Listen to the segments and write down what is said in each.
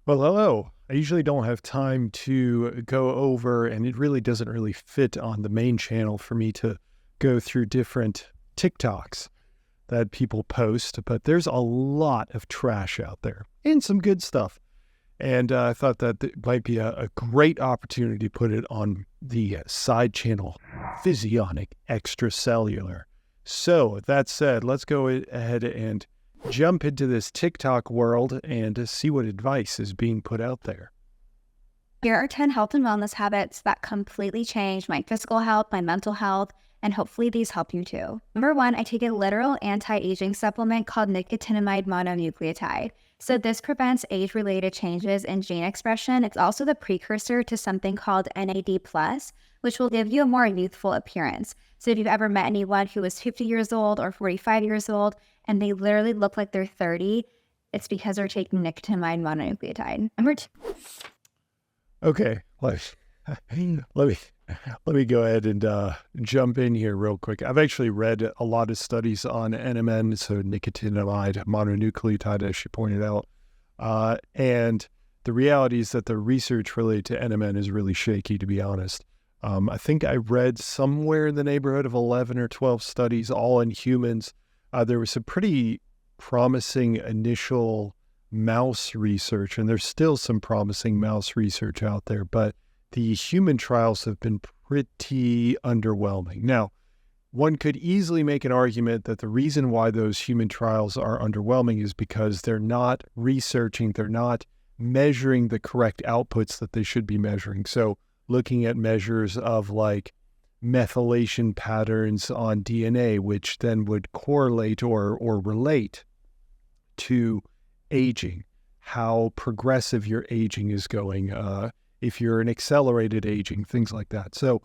Well, hello. I usually don't have time to go over, and it really doesn't really fit on the main channel for me to go through different TikToks that people post, but there's a lot of trash out there and some good stuff. And I thought that it might be a great opportunity to put it on the side channel, Physionic Extracellular. So that said, let's go ahead and jump into this TikTok world and see what advice is being put out there. Here are 10 health and wellness habits that completely changed my physical health, my mental health, and hopefully these help you too. Number 1, I take a literal anti-aging supplement called nicotinamide mononucleotide. So this prevents age-related changes in gene expression. It's also the precursor to something called NAD+, which will give you a more youthful appearance. So if you've ever met anyone who is 50 years old or 45 years old and they literally look like they're 30, it's because they're taking nicotinamide mononucleotide. Number 2. Okay, let me go ahead and jump in here real quick. I've actually read a lot of studies on NMN, so nicotinamide mononucleotide, as she pointed out. And the reality is that the research related to NMN is really shaky, to be honest. I think I read somewhere in the neighborhood of 11 or 12 studies, all in humans. There was some pretty promising initial mouse research, and there's still some promising mouse research out there, but the human trials have been pretty underwhelming. Now, one could easily make an argument that the reason why those human trials are underwhelming is because they're not researching, they're not measuring the correct outputs that they should be measuring. So looking at measures of like methylation patterns on DNA, which then would correlate or relate to aging, how progressive your aging is going, if you're an accelerated aging, things like that. So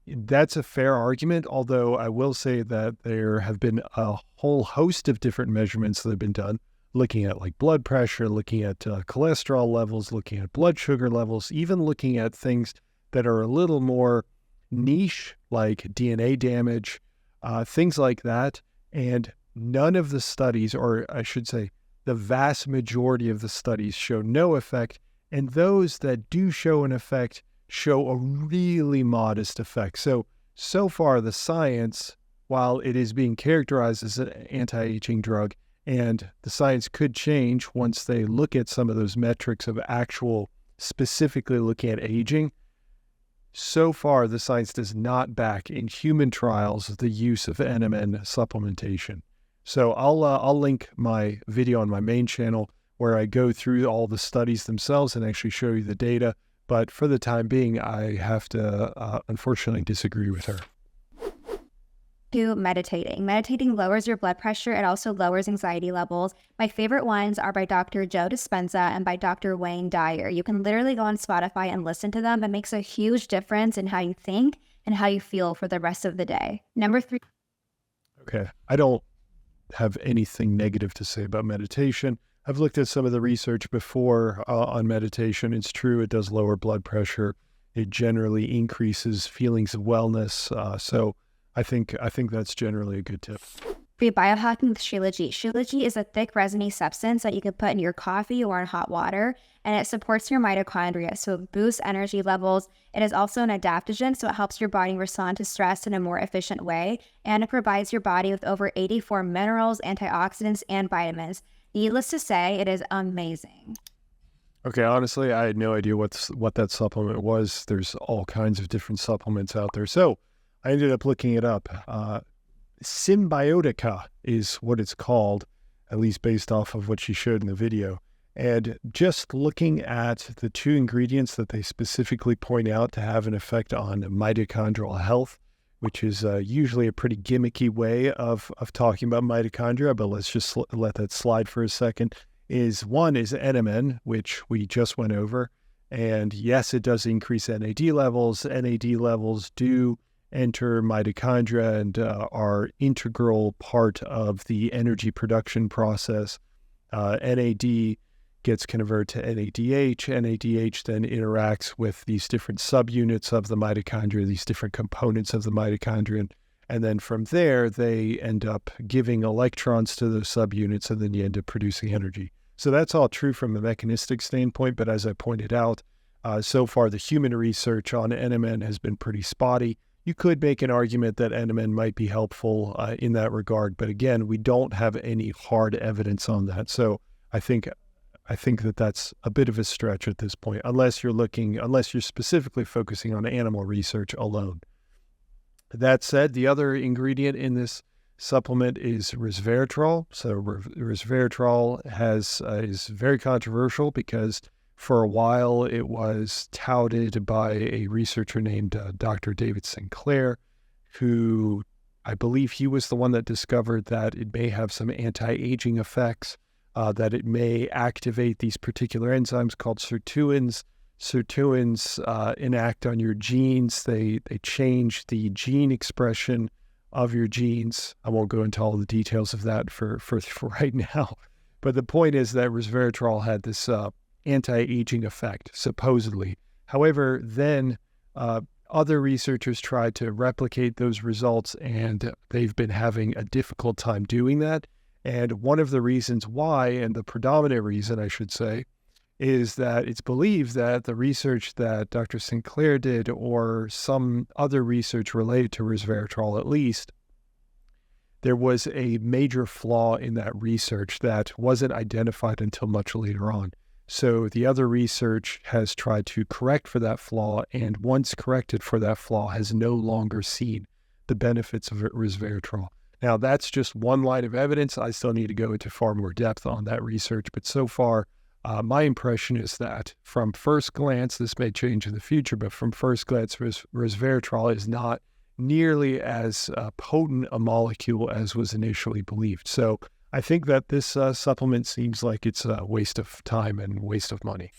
that's a fair argument, although I will say that there have been a whole host of different measurements that have been done, looking at like blood pressure, looking at cholesterol levels, looking at blood sugar levels, even looking at things that are a little more niche, like DNA damage, things like that. And none of the studies, or I should say, the vast majority of the studies show no effect, and those that do show an effect show a really modest effect. So far the science, while it is being characterized as an anti-aging drug, and the science could change once they look at some of those metrics of actual specifically looking at aging, so far the science does not back in human trials the use of NMN supplementation. So I'll link my video on my main channel where I go through all the studies themselves and actually show you the data. But for the time being, I have to unfortunately disagree with her. 2, meditating. Meditating lowers your blood pressure. It also lowers anxiety levels. My favorite ones are by Dr. Joe Dispenza and by Dr. Wayne Dyer. You can literally go on Spotify and listen to them. It makes a huge difference in how you think and how you feel for the rest of the day. Number 3. Okay, I don't have anything negative to say about meditation. I've looked at some of the research before on meditation. It's true, it does lower blood pressure. It generally increases feelings of wellness. So I think that's generally a good tip. Biohacking with Shilajit. Shilajit is a thick resiny substance that you can put in your coffee or in hot water, and it supports your mitochondria, so it boosts energy levels. It is also an adaptogen, so it helps your body respond to stress in a more efficient way, and it provides your body with over 84 minerals, antioxidants, and vitamins. Needless to say, it is amazing. Okay, honestly, I had no idea what that supplement was. There's all kinds of different supplements out there. So I ended up looking it up. Symbiotica is what it's called, at least based off of what she showed in the video. And just looking at the 2 ingredients that they specifically point out to have an effect on mitochondrial health, which is usually a pretty gimmicky way of talking about mitochondria, but let's just let that slide for a second, one is NMN, which we just went over. And yes, it does increase NAD levels. NAD levels do enter mitochondria and are integral part of the energy production process. NAD gets converted to NADH. NADH then interacts with these different subunits of the mitochondria, these different components of the mitochondria. And then from there, they end up giving electrons to those subunits, and then you end up producing energy. So that's all true from a mechanistic standpoint. But as I pointed out, so far the human research on NMN has been pretty spotty. You could make an argument that NMN might be helpful in that regard. But again, we don't have any hard evidence on that. So I think that that's a bit of a stretch at this point, unless you're specifically focusing on animal research alone. That said, the other ingredient in this supplement is resveratrol. So resveratrol is very controversial because for a while it was touted by a researcher named Dr. David Sinclair, who I believe he was the one that discovered that it may have some anti-aging effects, that it may activate these particular enzymes called sirtuins. Sirtuins enact on your genes. They change the gene expression of your genes. I won't go into all the details of that for right now. But the point is that resveratrol had this anti-aging effect, supposedly. However, then other researchers tried to replicate those results, and they've been having a difficult time doing that. And one of the reasons why, and the predominant reason I should say, is that it's believed that the research that Dr. Sinclair did, or some other research related to resveratrol at least, there was a major flaw in that research that wasn't identified until much later on. So the other research has tried to correct for that flaw, and once corrected for that flaw, has no longer seen the benefits of resveratrol. Now, that's just one line of evidence. I still need to go into far more depth on that research, but so far, my impression is that from first glance, this may change in the future, but from first glance, resveratrol is not nearly as potent a molecule as was initially believed. So I think that this supplement seems like it's a waste of time and waste of money.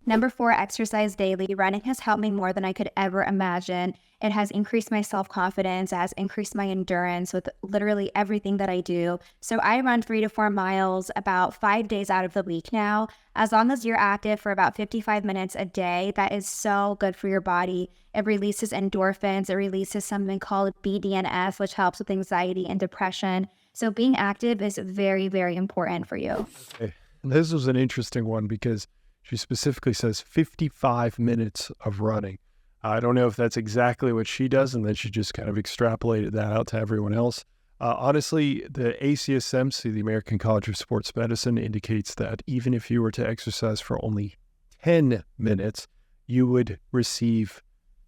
Number 4, exercise daily. Running has helped me more than I could ever imagine. It has increased my self-confidence, has increased my endurance with literally everything that I do. So I run 3 to 4 miles about 5 days out of the week now. As long as you're active for about 55 minutes a day, that is so good for your body. It releases endorphins. It releases something called BDNF, which helps with anxiety and depression. So being active is very, very important for you. Okay. This was an interesting one because she specifically says 55 minutes of running. I don't know if that's exactly what she does, and then she just kind of extrapolated that out to everyone else. Honestly, the ACSMC, the American College of Sports Medicine, indicates that even if you were to exercise for only 10 minutes, you would receive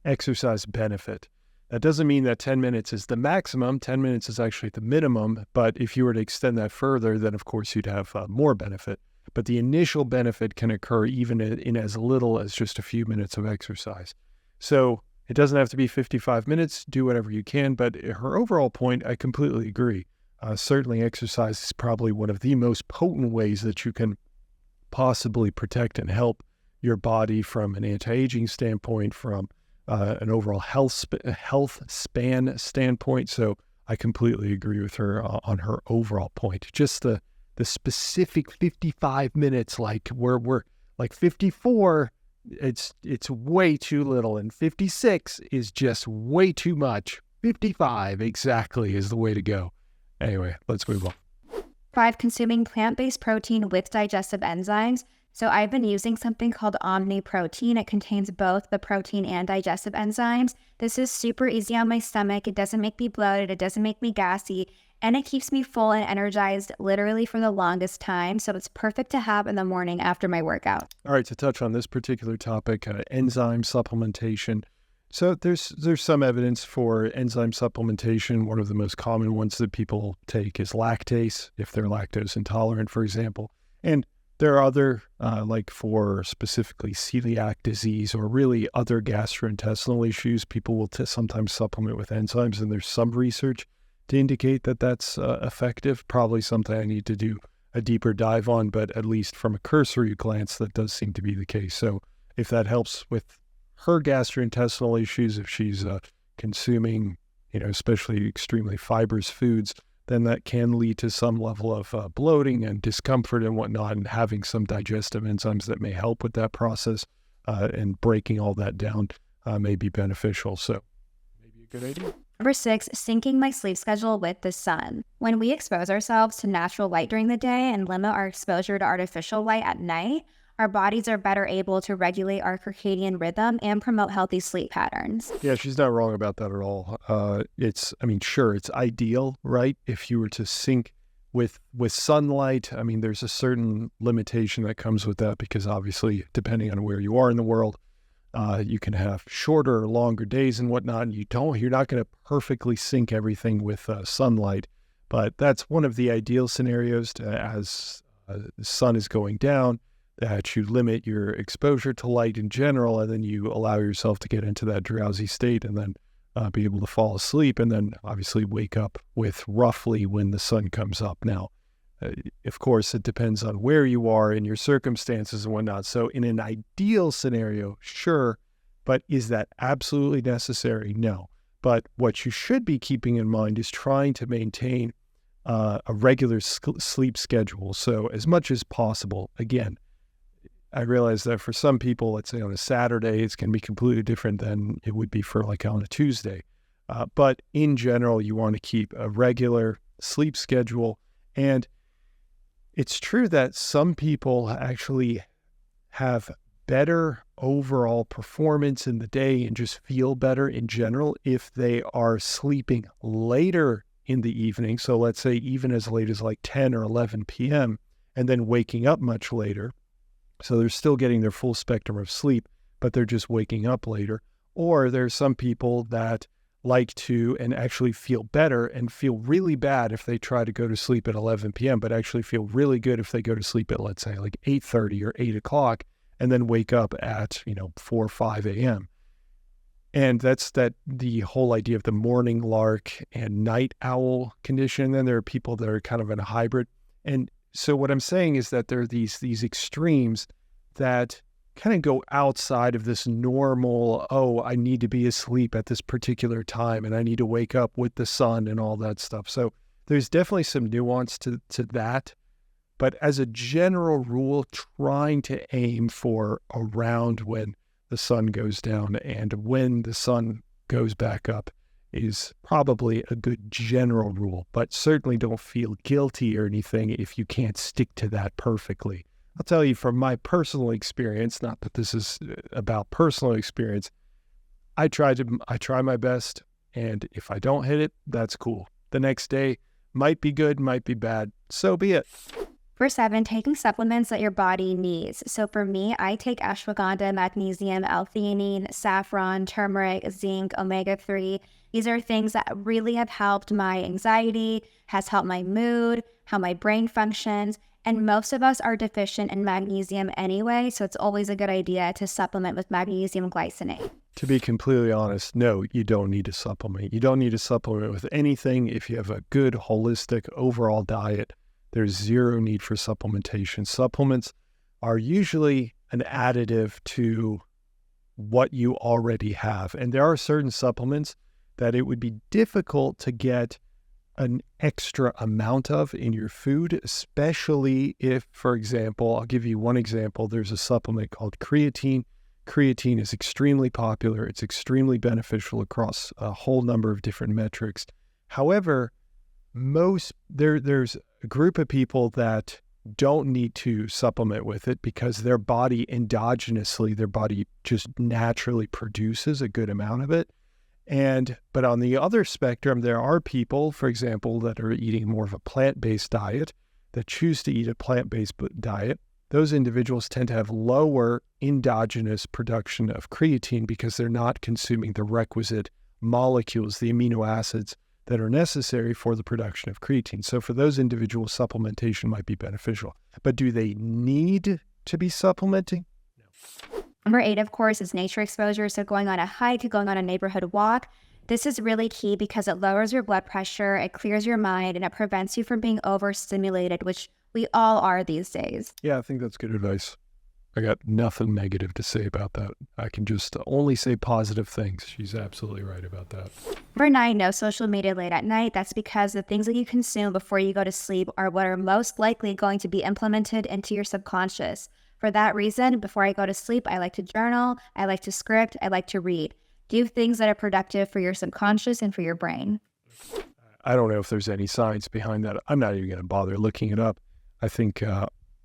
exercise benefit. That doesn't mean that 10 minutes is the maximum. 10 minutes is actually the minimum, but if you were to extend that further, then of course you'd have more benefit. But the initial benefit can occur even in as little as just a few minutes of exercise. So it doesn't have to be 55 minutes. Do whatever you can. But her overall point, I completely agree. Certainly exercise is probably one of the most potent ways that you can possibly protect and help your body from an anti-aging standpoint, from an overall health span standpoint. So I completely agree with her on her overall point. Just the specific 55 minutes, like we're like 54, it's way too little, and 56 is just way too much. 55 exactly is the way to go. Anyway, let's move on. 5, consuming plant-based protein with digestive enzymes. So I've been using something called Omni Protein. It contains both the protein and digestive enzymes. This is super easy on my stomach. It doesn't make me bloated. It doesn't make me gassy. And it keeps me full and energized literally for the longest time. So it's perfect to have in the morning after my workout. All right, to touch on this particular topic, enzyme supplementation. So there's some evidence for enzyme supplementation. One of the most common ones that people take is lactase, if they're lactose intolerant, for example. And there are other, like for specifically celiac disease or really other gastrointestinal issues, people will sometimes supplement with enzymes, and there's some research to indicate that that's effective. Probably something I need to do a deeper dive on, but at least from a cursory glance, that does seem to be the case. So if that helps with her gastrointestinal issues, if she's consuming, especially extremely fibrous foods, then that can lead to some level of bloating and discomfort and whatnot, and having some digestive enzymes that may help with that process and breaking all that down may be beneficial. So maybe a good idea. Number 6, syncing my sleep schedule with the sun. When we expose ourselves to natural light during the day and limit our exposure to artificial light at night, our bodies are better able to regulate our circadian rhythm and promote healthy sleep patterns. Yeah, she's not wrong about that at all. Sure, it's ideal, right? If you were to sync with sunlight, there's a certain limitation that comes with that because obviously, depending on where you are in the world, you can have shorter or longer days and whatnot. And you're not going to perfectly sync everything with sunlight, but that's one of the ideal scenarios as the sun is going down, that you limit your exposure to light in general, and then you allow yourself to get into that drowsy state and then be able to fall asleep and then obviously wake up with roughly when the sun comes up. Now, of course, it depends on where you are and your circumstances and whatnot. So in an ideal scenario, sure, but is that absolutely necessary? No. But what you should be keeping in mind is trying to maintain a regular sleep schedule. So as much as possible, again, I realize that for some people, let's say on a Saturday, it's going to be completely different than it would be for like on a Tuesday. But in general, you want to keep a regular sleep schedule. And it's true that some people actually have better overall performance in the day and just feel better in general if they are sleeping later in the evening. So let's say even as late as like 10 or 11 p.m. and then waking up much later. So they're still getting their full spectrum of sleep, but they're just waking up later. Or there's some people that like to and actually feel better and feel really bad if they try to go to sleep at 11 p.m., but actually feel really good if they go to sleep at, let's say, like 8:30 or 8 o'clock and then wake up at, 4 or 5 a.m. And that's the whole idea of the morning lark and night owl condition. And then there are people that are kind of in a hybrid. And so what I'm saying is that there are these extremes that kind of go outside of this normal, I need to be asleep at this particular time and I need to wake up with the sun and all that stuff. So there's definitely some nuance to that. But as a general rule, trying to aim for around when the sun goes down and when the sun goes back up is probably a good general rule, but certainly don't feel guilty or anything if you can't stick to that perfectly. I'll tell you from my personal experience, not that this is about personal experience, I try my best, and if I don't hit it, that's cool. The next day might be good, might be bad, so be it. Number 7, taking supplements that your body needs. So for me, I take ashwagandha, magnesium, L-theanine, saffron, turmeric, zinc, omega-3. These are things that really have helped my anxiety, has helped my mood, how my brain functions. And most of us are deficient in magnesium anyway, so it's always a good idea to supplement with magnesium glycinate. To be completely honest, no, you don't need to supplement. You don't need to supplement with anything if you have a good, holistic, overall diet. There's zero need for supplementation. Supplements are usually an additive to what you already have. And there are certain supplements that it would be difficult to get an extra amount of in your food, especially if, for example, I'll give you one example. There's a supplement called creatine. Creatine is extremely popular. It's extremely beneficial across a whole number of different metrics. However, there's a group of people that don't need to supplement with it because their body endogenously, their body just naturally produces a good amount of it. But on the other spectrum, there are people, for example, that are eating more of a plant-based diet, that choose to eat a plant-based diet. Those individuals tend to have lower endogenous production of creatine because they're not consuming the requisite molecules, the amino acids that are necessary for the production of creatine. So for those individuals, supplementation might be beneficial. But do they need to be supplementing? No. Number 8, of course, is nature exposure. So going on a hike, going on a neighborhood walk. This is really key because it lowers your blood pressure, it clears your mind, and it prevents you from being overstimulated, which we all are these days. Yeah, I think that's good advice. I got nothing negative to say about that. I can just only say positive things. She's absolutely right about that. Number 9, no social media late at night. That's because the things that you consume before you go to sleep are what are most likely going to be implemented into your subconscious. For that reason, before I go to sleep, I like to journal, I like to script, I like to read. Do things that are productive for your subconscious and for your brain. I don't know if there's any science behind that. I'm not even going to bother looking it up. I think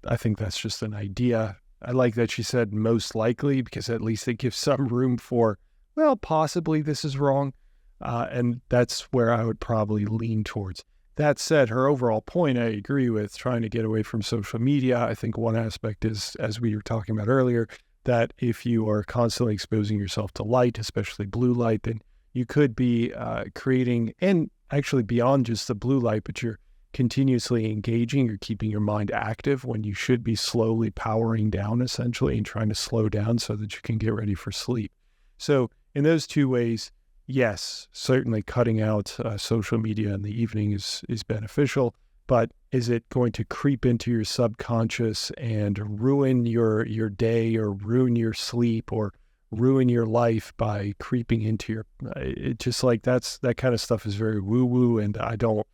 that's just an idea. I like that she said most likely, because at least it gives some room for, well, possibly this is wrong. And that's where I would probably lean towards. That said, her overall point, I agree with, trying to get away from social media. I think one aspect is, as we were talking about earlier, that if you are constantly exposing yourself to light, especially blue light, then you could be creating, and actually beyond just the blue light, but you're continuously engaging, you're keeping your mind active when you should be slowly powering down, essentially, and trying to slow down so that you can get ready for sleep. So in those two ways, yes, certainly cutting out social media in the evening is beneficial, but is it going to creep into your subconscious and ruin your day, or ruin your sleep, or ruin your life by creeping into your, it just like that kind of stuff is very woo-woo, and I don't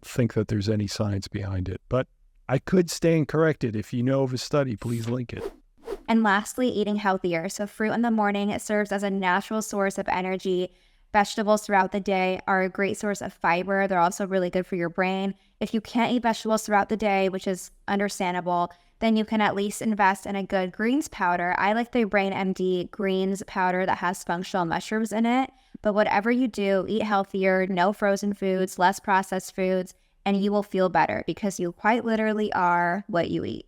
think that there's any science behind it, but I could stand corrected. If you know of a study, please link it. And lastly, eating healthier. So fruit in the morning, it serves as a natural source of energy. Vegetables throughout the day are a great source of fiber. They're also really good for your brain. If you can't eat vegetables throughout the day, which is understandable, then you can at least invest in a good greens powder. I like the Brain MD greens powder that has functional mushrooms in it. But whatever you do, eat healthier, no frozen foods, less processed foods, and you will feel better, because you quite literally are what you eat.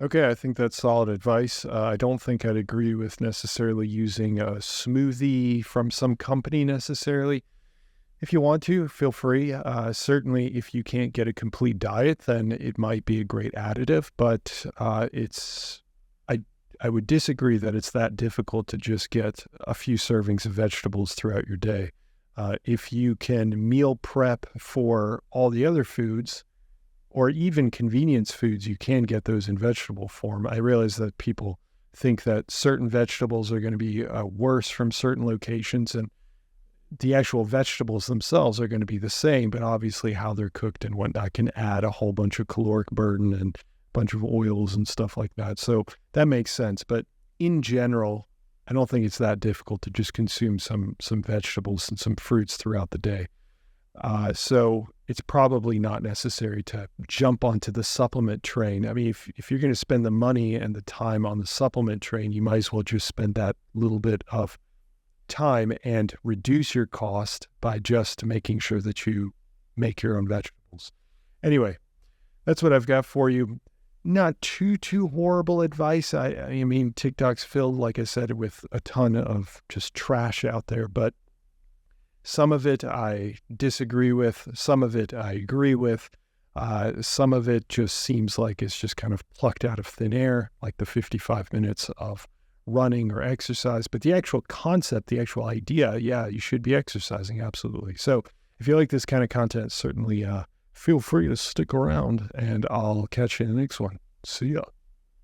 Okay, I think that's solid advice. I don't think I'd agree with necessarily using a smoothie from some company necessarily. If you want to, feel free. Certainly, if you can't get a complete diet, then it might be a great additive, but I would disagree that it's that difficult to just get a few servings of vegetables throughout your day. If you can meal prep for all the other foods, or even convenience foods, you can get those in vegetable form. I realize that people think that certain vegetables are going to be worse from certain locations, and the actual vegetables themselves are going to be the same, but obviously how they're cooked and whatnot can add a whole bunch of caloric burden and a bunch of oils and stuff like that. So that makes sense. But in general, I don't think it's that difficult to just consume some vegetables and some fruits throughout the day. So it's probably not necessary to jump onto the supplement train. I mean, if you're going to spend the money and the time on the supplement train, you might as well just spend that little bit of time and reduce your cost by just making sure that you make your own vegetables. Anyway, that's what I've got for you. Not too horrible advice. I mean, TikTok's filled, like I said, with a ton of just trash out there, but some of it I disagree with, some of it I agree with, some of it just seems like it's just kind of plucked out of thin air, like the 55 minutes of running or exercise. But the actual concept, the actual idea, yeah, you should be exercising, absolutely. So if you like this kind of content, certainly feel free to stick around, and I'll catch you in the next one. See ya.